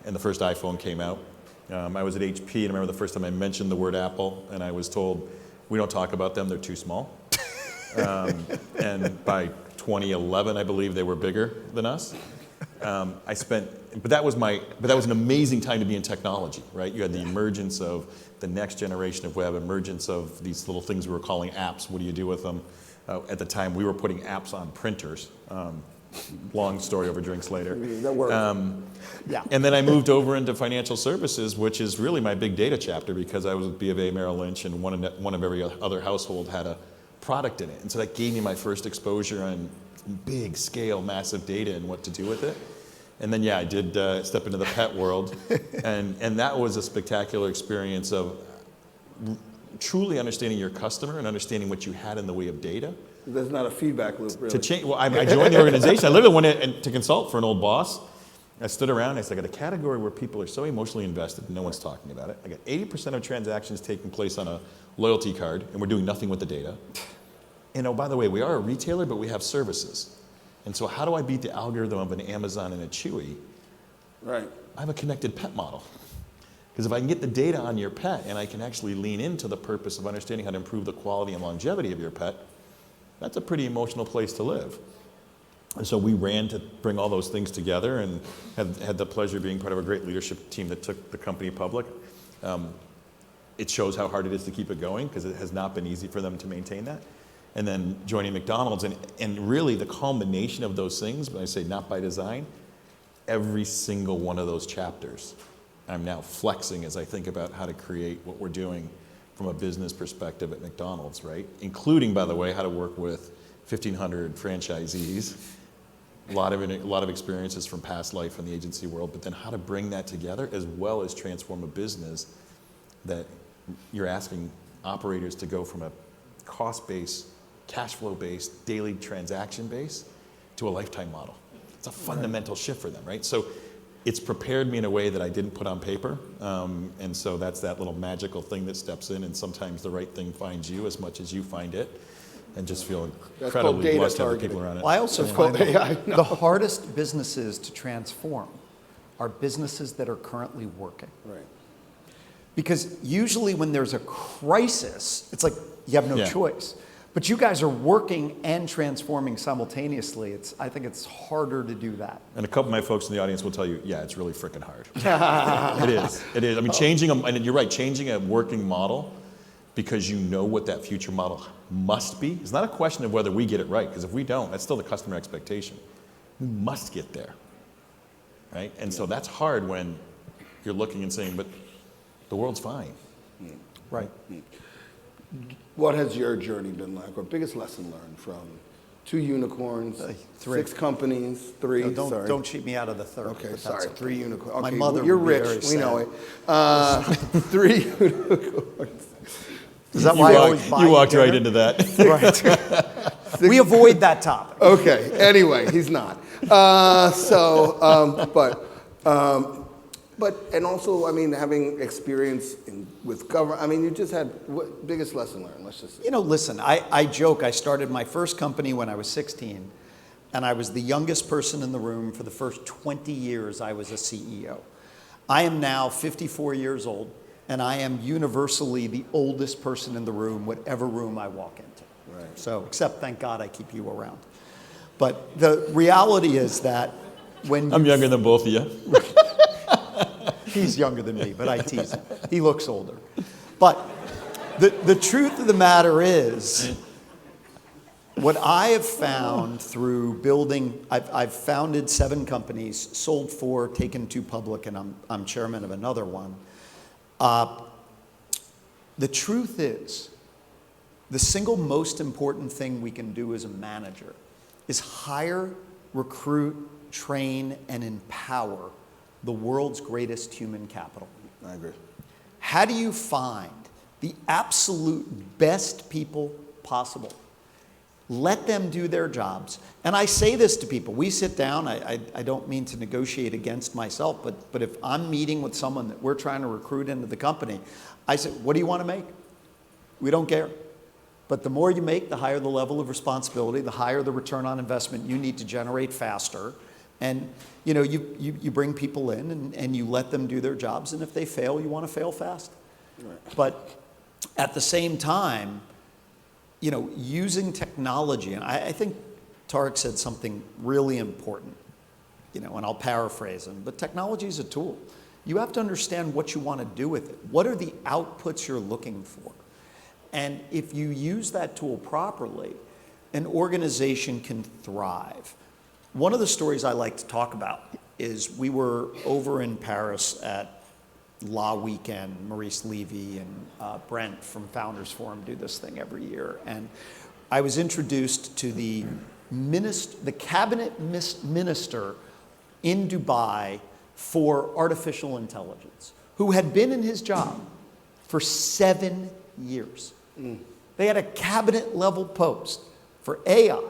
Speaker 3: and the first iPhone came out. I was at HP, and I remember the first time I mentioned the word Apple, and I was told, we don't talk about them, they're too small. And by 2011, I believe they were bigger than us. But that was an amazing time to be in technology, right? You had the emergence of the next generation of web, emergence of these little things we were calling apps. What do you do with them? At the time, we were putting apps on printers. Long story over drinks later.
Speaker 2: That works.
Speaker 1: Yeah.
Speaker 3: And then I moved over into financial services, which is really my big data chapter because I was with B of A Merrill Lynch, and one of every other household had a product in it. And so that gave me my first exposure on big scale, massive data and what to do with it. And then, I did step into the pet world. and that was a spectacular experience of truly understanding your customer and understanding what you had in the way of data.
Speaker 2: There's not a feedback loop, really.
Speaker 3: To change, well, I joined the organization. I literally went in to consult for an old boss. I stood around and I said, I got a category where people are so emotionally invested and no one's talking about it. I got 80% of transactions taking place on a loyalty card and we're doing nothing with the data. And oh, by the way, we are a retailer, but we have services. And so how do I beat the algorithm of an Amazon and a Chewy?
Speaker 2: Right.
Speaker 3: I have a connected pet model. Because if I can get the data on your pet and I can actually lean into the purpose of understanding how to improve the quality and longevity of your pet, that's a pretty emotional place to live. And so we ran to bring all those things together and had the pleasure of being part of a great leadership team that took the company public. It shows how hard it is to keep it going because it has not been easy for them to maintain that. And then joining McDonald's and really the culmination of those things, when I say not by design, every single one of those chapters, I'm now flexing as I think about how to create what we're doing from a business perspective at McDonald's, right? Including, by the way, how to work with 1,500 franchisees, a lot of experiences from past life in the agency world, but then how to bring that together as well as transform a business that you're asking operators to go from a cost-based, cash flow-based, daily transaction-based to a lifetime model. It's a fundamental shift for them, right? So it's prepared me in a way that I didn't put on paper. And so that's that little magical thing that steps in, and sometimes the right thing finds you as much as you find it, and just feel incredibly blessed to have the people around it.
Speaker 1: Well, I also find the hardest businesses to transform are businesses that are currently working.
Speaker 2: Right.
Speaker 1: Because usually when there's a crisis, it's like you have no choice. But you guys are working and transforming simultaneously. I think it's harder to do that.
Speaker 3: And a couple of my folks in the audience will tell you, it's really freaking hard. It is. I mean, and you're right, changing a working model because you know what that future model must be. It's not a question of whether we get it right, because if we don't, that's still the customer expectation. We must get there, right? And so that's hard when you're looking and saying, but the world's fine.
Speaker 1: Right.
Speaker 2: What has your journey been like, or biggest lesson learned from 2 unicorns,
Speaker 1: 3.
Speaker 2: 6 companies, 3,
Speaker 1: No,
Speaker 2: sorry.
Speaker 1: don't cheat me out of the third.
Speaker 2: Okay,
Speaker 1: but that's
Speaker 2: sorry,
Speaker 1: okay.
Speaker 2: 3 unicorns.
Speaker 1: My
Speaker 2: Okay,
Speaker 1: mother
Speaker 2: you're
Speaker 1: would be
Speaker 2: rich,
Speaker 1: very
Speaker 2: we know
Speaker 1: sad.
Speaker 2: it. 3 unicorns.
Speaker 1: Is that why I always buy
Speaker 3: You walked
Speaker 1: dinner?
Speaker 3: right into that.
Speaker 1: Right. We avoid that topic.
Speaker 2: Okay, anyway, he's not. But and also, I mean, having experience with government, I mean, you just had, biggest lesson learned, let's just say.
Speaker 1: You know, listen, I joke, I started my first company when I was 16, and I was the youngest person in the room for the first 20 years I was a CEO. I am now 54 years old, and I am universally the oldest person in the room, whatever room I walk into.
Speaker 2: Right.
Speaker 1: So, except thank God I keep you around. But the reality is that when
Speaker 3: I'm younger than both of you.
Speaker 1: He's younger than me, but I tease him. He looks older. But the truth of the matter is, what I have found through building, I've founded 7 companies, sold 4, taken 2 public, and I'm chairman of another one. The truth is, the single most important thing we can do as a manager is hire, recruit, train, and empower the world's greatest human capital.
Speaker 2: I agree.
Speaker 1: How do you find the absolute best people possible? Let them do their jobs. And I say this to people. We sit down, I don't mean to negotiate against myself, but if I'm meeting with someone that we're trying to recruit into the company, I say, what do you want to make? We don't care. But the more you make, the higher the level of responsibility, the higher the return on investment you need to generate faster. And you know, you bring people in and you let them do their jobs, and if they fail, you want to fail fast.
Speaker 2: Right.
Speaker 1: But at the same time, you know, using technology, and I think Tariq said something really important, you know, and I'll paraphrase him, but technology is a tool. You have to understand what you want to do with it. What are the outputs you're looking for? And if you use that tool properly, an organization can thrive. One of the stories I like to talk about is we were over in Paris at La Weekend. Maurice Levy and Brent from Founders Forum do this thing every year. And I was introduced to the cabinet minister in Dubai for artificial intelligence, who had been in his job for 7 years. They had a cabinet level post for AI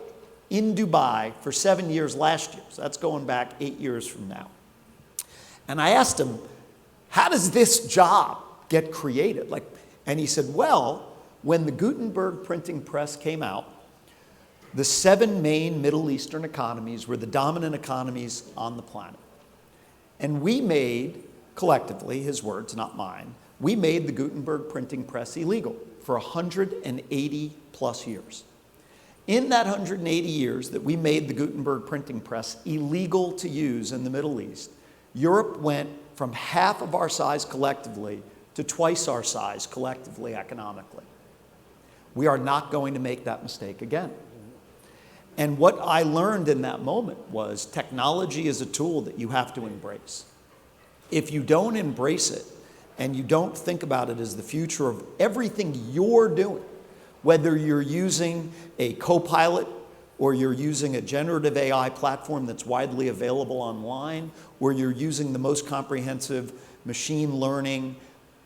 Speaker 1: in Dubai for 7 years last year. So that's going back 8 years from now. And I asked him, how does this job get created? And he said, well, when the Gutenberg printing press came out, the 7 main Middle Eastern economies were the dominant economies on the planet. And we made, collectively, his words, not mine, we made the Gutenberg printing press illegal for 180 plus years. In that 180 years that we made the Gutenberg printing press illegal to use in the Middle East, Europe went from half of our size collectively to twice our size collectively economically. We are not going to make that mistake again. And what I learned in that moment was technology is a tool that you have to embrace. If you don't embrace it and you don't think about it as the future of everything you're doing, whether you're using a co-pilot or you're using a generative AI platform that's widely available online, or you're using the most comprehensive machine learning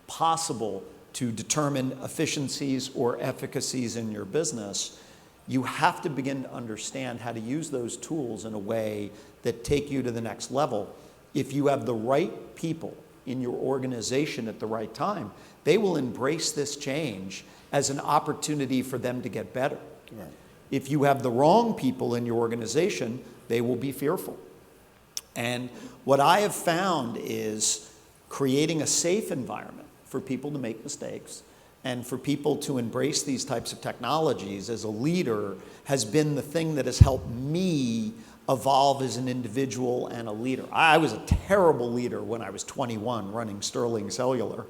Speaker 1: possible to determine efficiencies or efficacies in your business, you have to begin to understand how to use those tools in a way that take you to the next level. If you have the right people in your organization at the right time, they will embrace this change as an opportunity for them to get better. Right. If you have the wrong people in your organization, they will be fearful. And what I have found is creating a safe environment for people to make mistakes and for people to embrace these types of technologies as a leader has been the thing that has helped me evolve as an individual and a leader. I was a terrible leader when I was 21 running Sterling Cellular.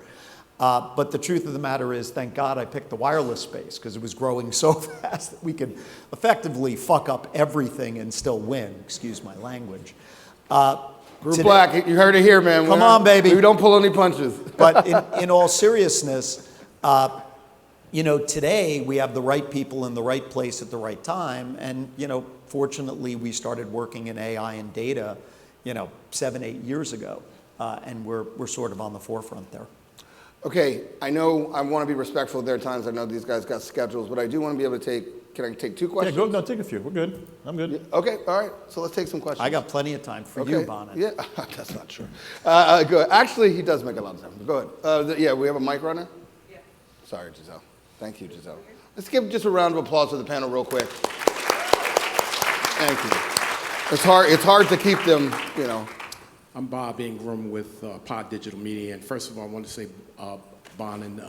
Speaker 1: But the truth of the matter is, thank God I picked the wireless space because it was growing so fast that we could effectively fuck up everything and still win, excuse my language.
Speaker 2: Group Black, you heard it here, man.
Speaker 1: Come on, baby.
Speaker 2: We don't pull any punches.
Speaker 1: But in all seriousness, today we have the right people in the right place at the right time. And, fortunately, we started working in AI and data, 7, 8 years ago. And we're sort of on the forefront there.
Speaker 2: Okay, I know I want to be respectful of their times. I know these guys got schedules, but I do want to be able to can I take 2 questions?
Speaker 3: Yeah, no, take a few. We're good. I'm good.
Speaker 2: Yeah, okay, all right. So let's take some questions.
Speaker 1: I got plenty of time for you, Bonin.
Speaker 2: Yeah, that's not true. Good. Actually, he does make a lot of time. Go ahead. Yeah, we have a mic runner? Yeah. Sorry, Giselle. Thank you, Giselle. Let's give just a round of applause to the panel real quick. Thank you. It's hard to keep them,
Speaker 4: I'm Bob Ingram with Pod Digital Media, and first of all, I want to say, Bonin,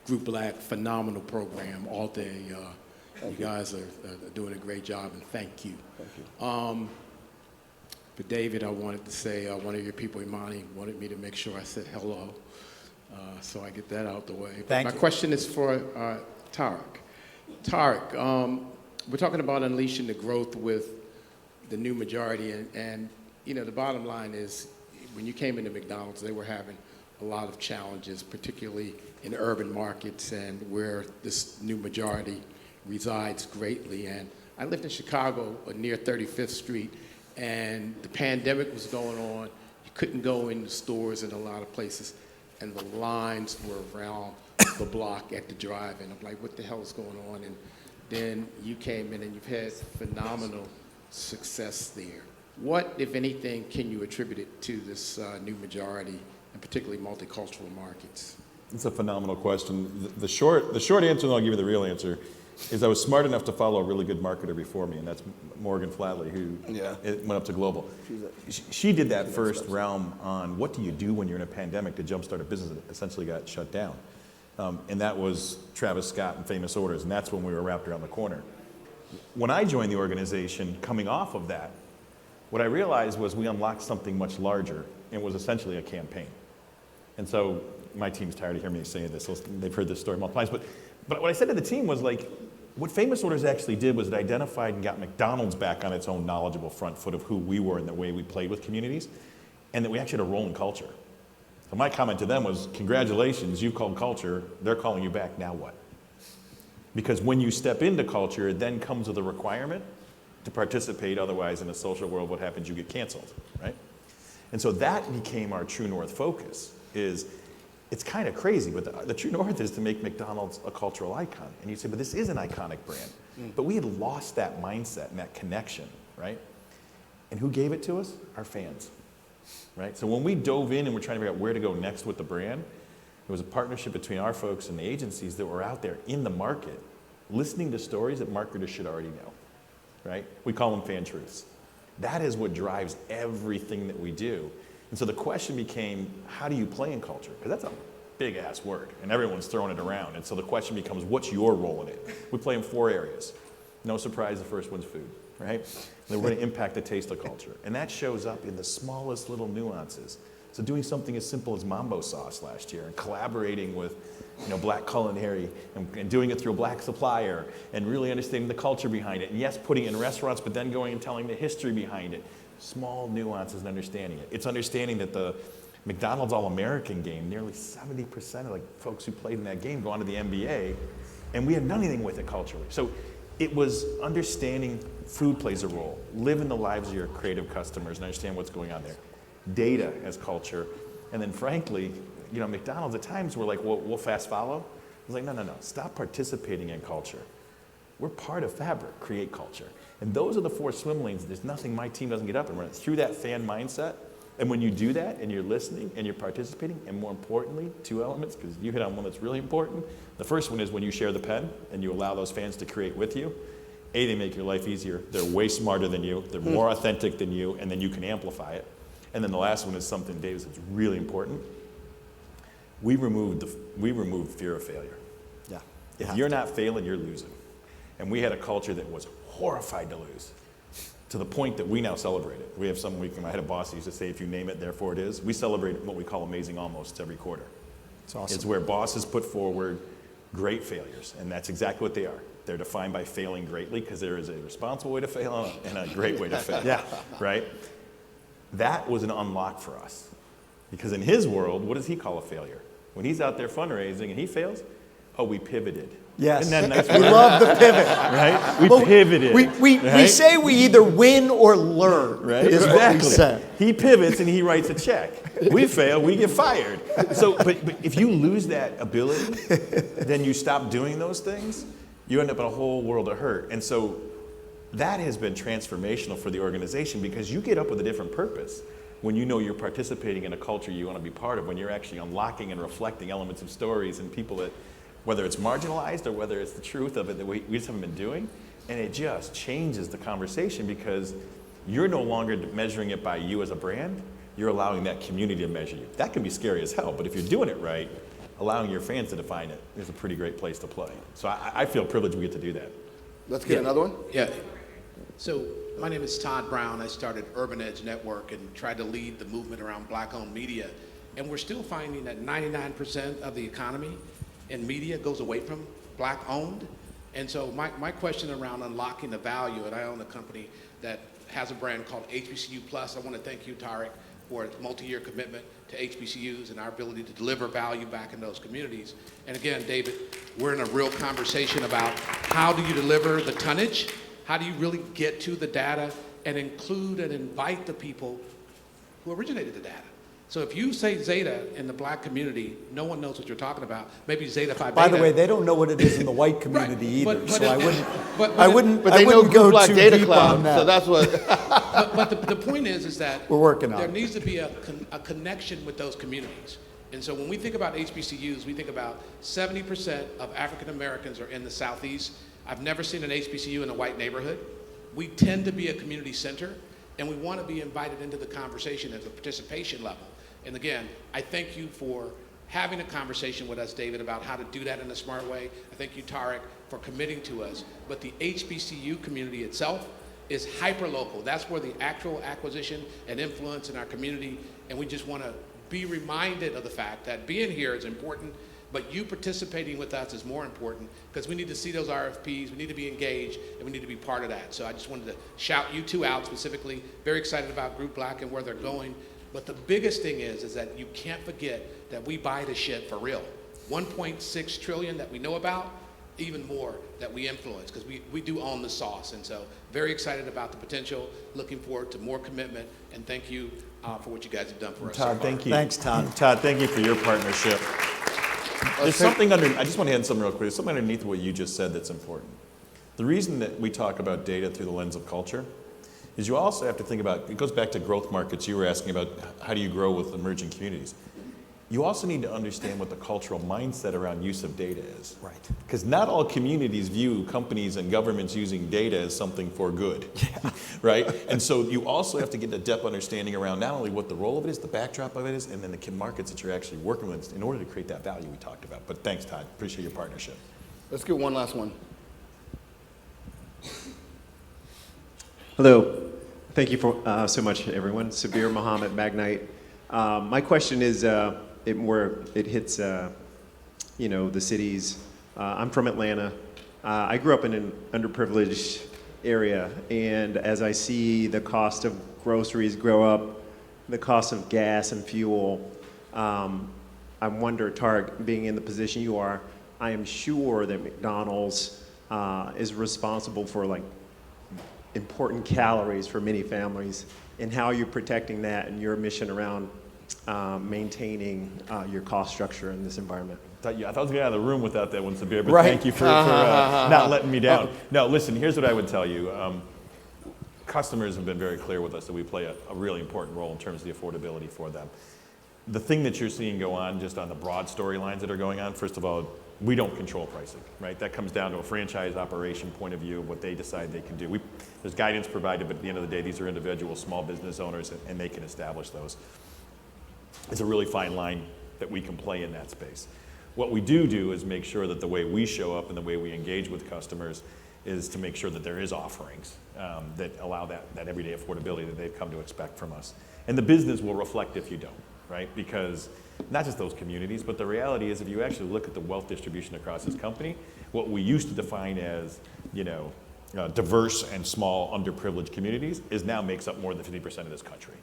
Speaker 4: Group Black, phenomenal program all day. You guys are doing a great job, and thank you.
Speaker 2: Thank you.
Speaker 4: For David, I wanted to say one of your people, Imani, wanted me to make sure I said hello, so I get that out the way.
Speaker 1: Thank you.
Speaker 4: My question is for Tariq. Tariq, we're talking about unleashing the growth with the new majority, and the bottom line is, when you came into McDonald's, they were having a lot of challenges, particularly in urban markets and where this new majority resides greatly. And I lived in Chicago near 35th Street, and the pandemic was going on. You couldn't go in the stores in a lot of places, and the lines were around the block at the drive-in. I'm like, what the hell is going on? And then you came in, and you've had phenomenal success there. What, if anything, can you attribute it to this new majority, and particularly multicultural markets?
Speaker 3: It's a phenomenal question. The short answer, and I'll give you the real answer, is I was smart enough to follow a really good marketer before me, and that's Morgan Flatley, who went up to global. She did that first realm on what do you do when you're in a pandemic to jumpstart a business that essentially got shut down. And that was Travis Scott and Famous Orders, and that's when we were wrapped around the corner. When I joined the organization, coming off of that, what I realized was we unlocked something much larger, and it was essentially a campaign. And so my team's tired of hearing me say this. So they've heard this story multiple times. But what I said to the team was, like, what Famous Orders actually did was it identified and got McDonald's back on its own knowledgeable front foot of who we were and the way we played with communities, and that we actually had a role in culture. So my comment to them was, congratulations, you called culture, they're calling you back, now what? Because when you step into culture, it then comes with a requirement to participate, otherwise in a social world, what happens? You get canceled, right? And so that became our true north focus. It's kind of crazy, but the true north is to make McDonald's a cultural icon. And you say, but this is an iconic brand. But we had lost that mindset and that connection, right? And who gave it to us? Our fans, right? So when we dove in and we're trying to figure out where to go next with the brand, it was a partnership between our folks and the agencies that were out there in the market, listening to stories that marketers should already know, right? We call them fan truths. That is what drives everything that we do. And so the question became, how do you play in culture? Because that's a big ass word, and everyone's throwing it around. And so the question becomes, what's your role in it? We play in 4 areas. No surprise, the first one's food, right? And we're going to impact the taste of culture. And that shows up in the smallest little nuances. So doing something as simple as Mambo sauce last year and collaborating with Black culinary and doing it through a Black supplier and really understanding the culture behind it. And yes, putting it in restaurants, but then going and telling the history behind it. Small nuances and understanding it. It's understanding that the McDonald's All-American game, nearly 70% of the folks who played in that game go on to the NBA, and we hadn't done anything with it culturally. So it was understanding food plays a role. Live in the lives of your creative customers and understand what's going on there. Data as culture. And then frankly, McDonald's at times were like, well, we'll fast follow. I was like, no. Stop participating in culture. We're part of fabric, create culture. And those are the 4 swim lanes. There's nothing my team doesn't get up and run. It's through that fan mindset. And when you do that and you're listening and you're participating, and more importantly, 2 elements, because you hit on one that's really important. The first one is when you share the pen and you allow those fans to create with you. They make your life easier. They're way smarter than you. They're more authentic than you, and then you can amplify it. And then the last one is something, Dave, that's really important. We removed fear of failure.
Speaker 1: Yeah.
Speaker 3: If you're not failing, you're losing. And we had a culture that was horrified to lose, to the point that we now celebrate it. We have some week, I had a boss who used to say, if you name it, therefore it is. We celebrate what we call amazing almost every quarter.
Speaker 1: It's awesome.
Speaker 3: It's where bosses put forward great failures, and that's exactly what they are. They're defined by failing greatly, because there is a responsible way to fail and a great way to fail.
Speaker 1: Yeah.
Speaker 3: Right? That was an unlock for us. Because in his world, what does he call a failure? When he's out there fundraising and he fails, Oh, we pivoted.
Speaker 1: Yes,
Speaker 3: Isn't that nice?
Speaker 1: we love the pivot.
Speaker 3: Right? We
Speaker 1: Well,
Speaker 3: pivoted.
Speaker 1: We
Speaker 3: right?
Speaker 1: say we either win or learn,
Speaker 3: Right?
Speaker 1: is what we say.
Speaker 3: He pivots and he writes a check. We fail, we get fired. So, but if you lose that ability, then you stop doing those things, you end up in a whole world of hurt. And so that has been transformational for the organization because you get up with a different purpose when you know you're participating in a culture you want to be part of, when you're actually unlocking and reflecting elements of stories and people that, whether it's marginalized or whether it's the truth of it that we just haven't been doing. And it just changes the conversation because you're no longer measuring it by you as a brand, you're allowing that community to measure you. That can be scary as hell, but if you're doing it right, allowing your fans to define it is a pretty great place to play. So I feel privileged we get to do that.
Speaker 2: Let's get another one.
Speaker 5: Yeah. So my name is Todd Brown. I started Urban Edge Network and tried to lead the movement around Black-owned media. And we're still finding that 99% of the economy and media goes away from Black-owned. And so my question around unlocking the value, and I own a company that has a brand called HBCU Plus. I want to thank you, Tariq, for a multi-year commitment to HBCUs and our ability to deliver value back in those communities. And again, David, we're in a real conversation about how do you deliver the tonnage? How do you really get to the data and include and invite the people who originated the data? So if you say Zeta in the Black community, no one knows what you're talking about. Maybe Zeta Phi Beta.
Speaker 1: By the way, they don't know what it is in the white community
Speaker 5: Right,
Speaker 1: either,
Speaker 5: but
Speaker 1: so I wouldn't.
Speaker 2: But they know
Speaker 1: wouldn't go
Speaker 2: Group Black
Speaker 1: too
Speaker 2: Data
Speaker 1: deep
Speaker 2: Cloud,
Speaker 1: on that.
Speaker 2: so that's what.
Speaker 5: But the point is that
Speaker 1: We're working on
Speaker 5: there
Speaker 1: it.
Speaker 5: needs to be a connection with those communities. And so when we think about HBCUs, we think about 70% of African Americans are in the Southeast. I've never seen an HBCU in a white neighborhood. We tend to be a community center, and we want to be invited into the conversation at the participation level. And again, I thank you for having a conversation with us, David, about how to do that in a smart way. I thank you, Tariq, for committing to us. But the HBCU community itself is hyper-local. That's where the actual acquisition and influence in our community, and we just want to be reminded of the fact that being here is important, but you participating with us is more important because we need to see those RFPs, we need to be engaged, and we need to be part of that. So I just wanted to shout you two out specifically. Very excited about Group Black and where they're going. But the biggest thing is that you can't forget that we buy the shit for real. 1.6 trillion that we know about, even more that we influence because we do own the sauce. And so very excited about the potential, looking forward to more commitment, and thank you for what you guys have done for us.
Speaker 3: Todd, thank you.
Speaker 1: Thanks, Todd.
Speaker 3: Todd, thank you for your partnership. There's something I just want to add something real quick. There's something underneath what you just said that's important. The reason that we talk about data through the lens of culture is you also have to think about, it goes back to growth markets. You were asking about how do you grow with emerging communities. You also need to understand what the cultural mindset around use of data is.
Speaker 1: Right.
Speaker 3: Because not all communities view companies and governments using data as something for good, right? And so you also have to get a depth understanding around not only what the role of it is, the backdrop of it is, and then the markets that you're actually working with in order to create that value we talked about. But thanks, Todd. Appreciate your partnership.
Speaker 2: Let's get one last one.
Speaker 6: Hello. Thank you for so much, everyone. Sabir Muhammad, Magnite. My question is, it hits, the cities. I'm from Atlanta. I grew up in an underprivileged area, and as I see the cost of groceries grow up, the cost of gas and fuel, I wonder, Tariq, being in the position you are, I am sure that McDonald's is responsible for important calories for many families, and how you're protecting that and your mission around maintaining your cost structure in this environment.
Speaker 3: I thought I was going to get out of the room without that one, Sabir, but
Speaker 1: Right.
Speaker 3: thank you for not letting me down. No, listen, here's what I would tell you. Customers have been very clear with us that we play a really important role in terms of the affordability for them. The thing that you're seeing go on just on the broad storylines that are going on, first of all, we don't control pricing, right? That comes down to a franchise operation point of view, what they decide they can do. There's guidance provided, but at the end of the day, these are individual small business owners, and they can establish those. It's a really fine line that we can play in that space. What we do is make sure that the way we show up and the way we engage with customers is to make sure that there is offerings that allow that everyday affordability that they've come to expect from us. And the business will reflect if you don't, right? Because not just those communities, but the reality is if you actually look at the wealth distribution across this company, what we used to define as, diverse and small underprivileged communities is now makes up more than 50% of this country,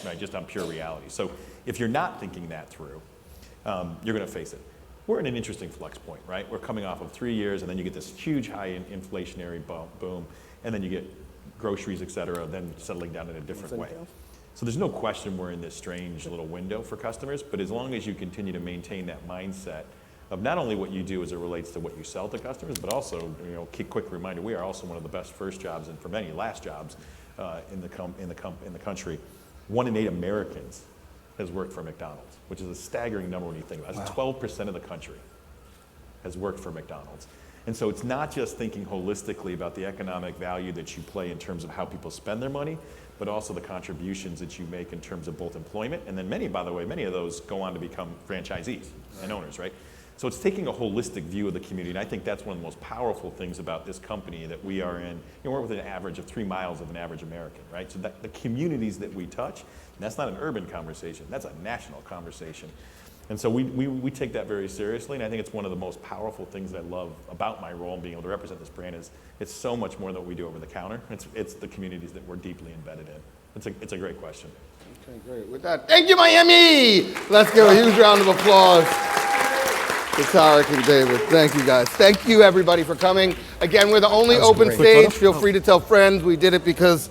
Speaker 3: right? Just on pure reality. So if you're not thinking that through, you're going to face it. we're in an interesting flux point, right? We're coming off of 3 years, and then you get this huge high inflationary boom, and then you get groceries, et cetera, then settling down in a different way. So there's no question we're in this strange little window for customers, but as long as you continue to maintain that mindset of not only what you do as it relates to what you sell to customers, but also, quick reminder, we are also one of the best first jobs, and for many, last jobs in the country. 1 in 8 Americans has worked for McDonald's, which is a staggering number when you think about it. That's 12% of the country has worked for McDonald's. And so it's not just thinking holistically about the economic value that you play in terms of how people spend their money, but also the contributions that you make in terms of both employment, and then many of those go on to become franchisees and owners, right? So it's taking a holistic view of the community, and I think that's one of the most powerful things about this company that we are in. We're within an average of 3 miles of an average American, right? So that the communities that we touch, and that's not an urban conversation, that's a national conversation. And so we take that very seriously, and I think it's one of the most powerful things that I love about my role and being able to represent this brand is it's so much more than what we do over the counter. It's the communities that we're deeply embedded in. It's a great question.
Speaker 2: Okay, great. With that, thank you, Miami! Let's give a huge round of applause to Tariq and David. Thank you, guys. Thank you, everybody, for coming. Again, we're the only open
Speaker 1: great.
Speaker 2: stage. Feel free to tell friends. We did it because